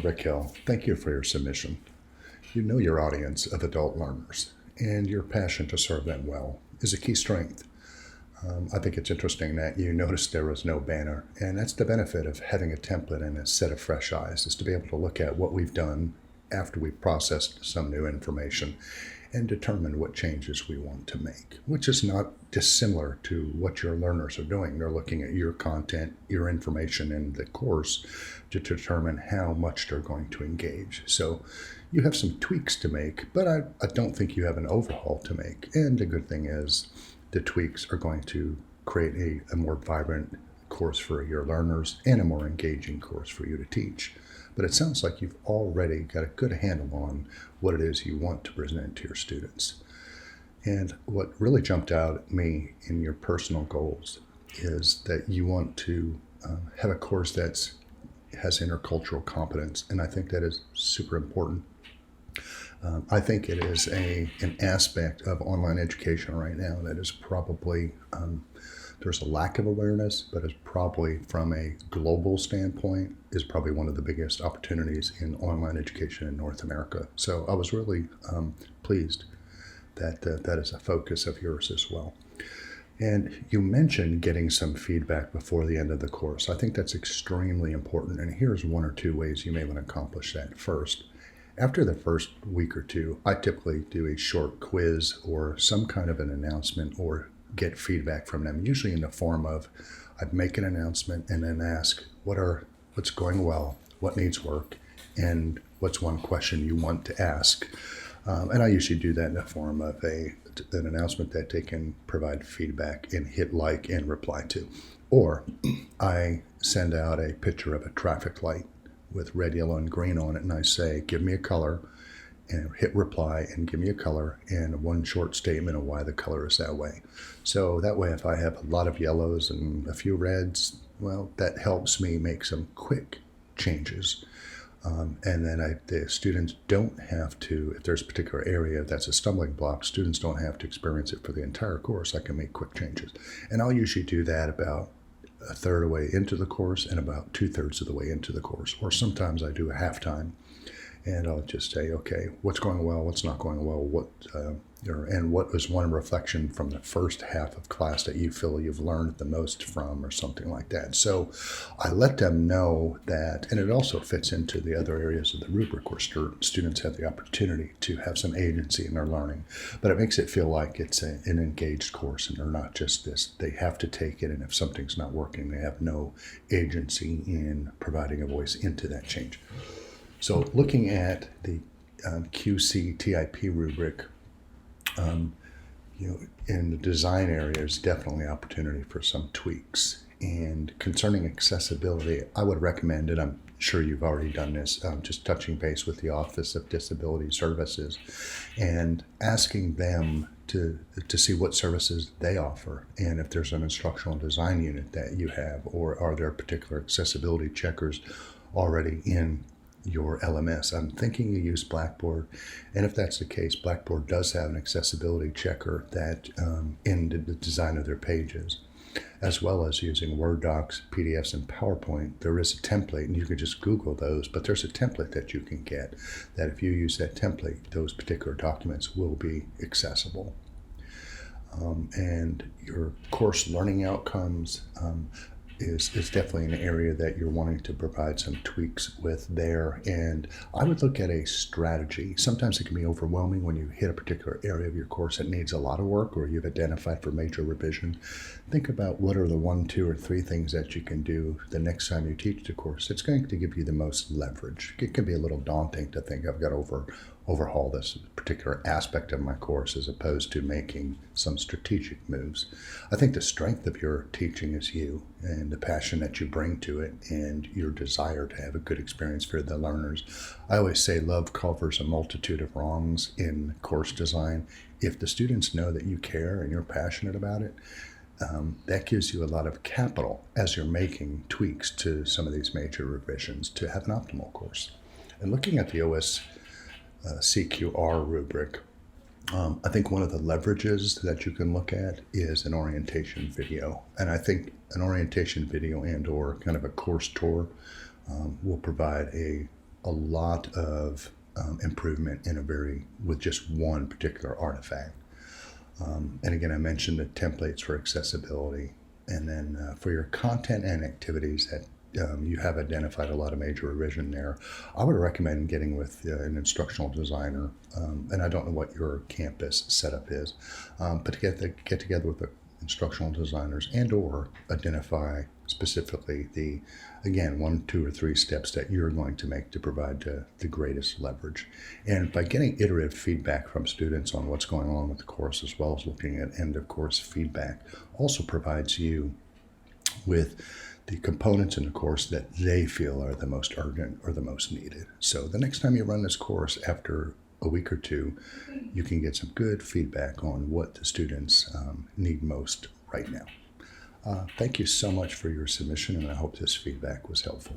Raquel, thank you for your submission. You know your audience of adult learners, and your passion to serve them well is a key strength. I think it's interesting that you noticed there was no banner, and that's the benefit of having a template and a set of fresh eyes, is to be able to look at what we've done after we've processed some new information and determine what changes we want to make, which is not dissimilar to what your learners are doing. They're looking at your content, your information in the course to determine how much they're going to engage. So you have some tweaks to make, but I don't think you have an overhaul to make. And the good thing is the tweaks are going to create a more vibrant course for your learners and a more engaging course for you to teach. But it sounds like you've already got a good handle on what it is you want to present to your students. And what really jumped out at me in your personal goals is that you want to have a course that has intercultural competence, and I think that is super important. I think it is an aspect of online education right now that is probably, there's a lack of awareness, but is probably from a global standpoint is probably one of the biggest opportunities in online education in North America. So I was really pleased that that is a focus of yours as well. And you mentioned getting some feedback before the end of the course. I think that's extremely important. And here's one or two ways you may want to accomplish that. First, after the first week or two, I typically do a short quiz or some kind of an announcement or get feedback from them, usually in the form of I'd make an announcement and then ask what's going well, what needs work, and what's one question you want to ask. And I usually do that in the form of an announcement that they can provide feedback and hit like and reply to. Or I send out a picture of a traffic light with red, yellow, and green on it, and I say, give me a color, and hit reply and give me a color and one short statement of why the color is that way. So that way, if I have a lot of yellows and a few reds, well, that helps me make some quick changes. And then the students don't have to, if there's a particular area that's a stumbling block, students don't have to experience it for the entire course. I can make quick changes. And I'll usually do that about a third of the way into the course and about 2/3 of the way into the course. Or sometimes I do a halftime, and I'll just say, okay, what's going well, what's not going well, and what was one reflection from the first half of class that you feel you've learned the most from, or something like that. So I let them know that, and it also fits into the other areas of the rubric where students have the opportunity to have some agency in their learning, but it makes it feel like it's an engaged course, and they're not just this, they have to take it, and if something's not working, they have no agency in providing a voice into that change. So looking at the QC TIP rubric, in the design area, there's definitely opportunity for some tweaks. And concerning accessibility, I would recommend, and I'm sure you've already done this, just touching base with the Office of Disability Services and asking them to see what services they offer, and if there's an instructional design unit that you have, or are there particular accessibility checkers already in your LMS. I'm thinking you use Blackboard, and if that's the case, Blackboard does have an accessibility checker that in the design of their pages, as well as using Word docs, PDFs, and PowerPoint. There is a template, and you can just Google those, but there's a template that you can get that if you use that template, those particular documents will be accessible. And your course learning outcomes, is definitely an area that you're wanting to provide some tweaks with there. And I would look at a strategy. Sometimes it can be overwhelming when you hit a particular area of your course that needs a lot of work, or you've identified for major revision. Think about what are the 1, 2, or 3 things that you can do the next time you teach the course. It's going to give you the most leverage. It can be a little daunting to think I've got to overhaul this particular aspect of my course as opposed to making some strategic moves. I think the strength of your teaching is you and the passion that you bring to it and your desire to have a good experience for the learners. I always say love covers a multitude of wrongs in course design. If the students know that you care and you're passionate about it, that gives you a lot of capital as you're making tweaks to some of these major revisions to have an optimal course. And looking at the OS CQR rubric, I think one of the leverages that you can look at is an orientation video. And I think an orientation video and or kind of a course tour will provide a a lot of improvement with just one particular artifact. And again, I mentioned the templates for accessibility. And then for your content and activities that you have identified a lot of major revision there, I would recommend getting with an instructional designer. And I don't know what your campus setup is, but to get together with the instructional designers and or identify specifically the, again, 1, 2, or 3 steps that you're going to make to provide the greatest leverage. And by getting iterative feedback from students on what's going on with the course, as well as looking at end of course feedback, also provides you with the components in the course that they feel are the most urgent or the most needed. So the next time you run this course after a week or two, you can get some good feedback on what the students need most right now. Thank you so much for your submission, and I hope this feedback was helpful.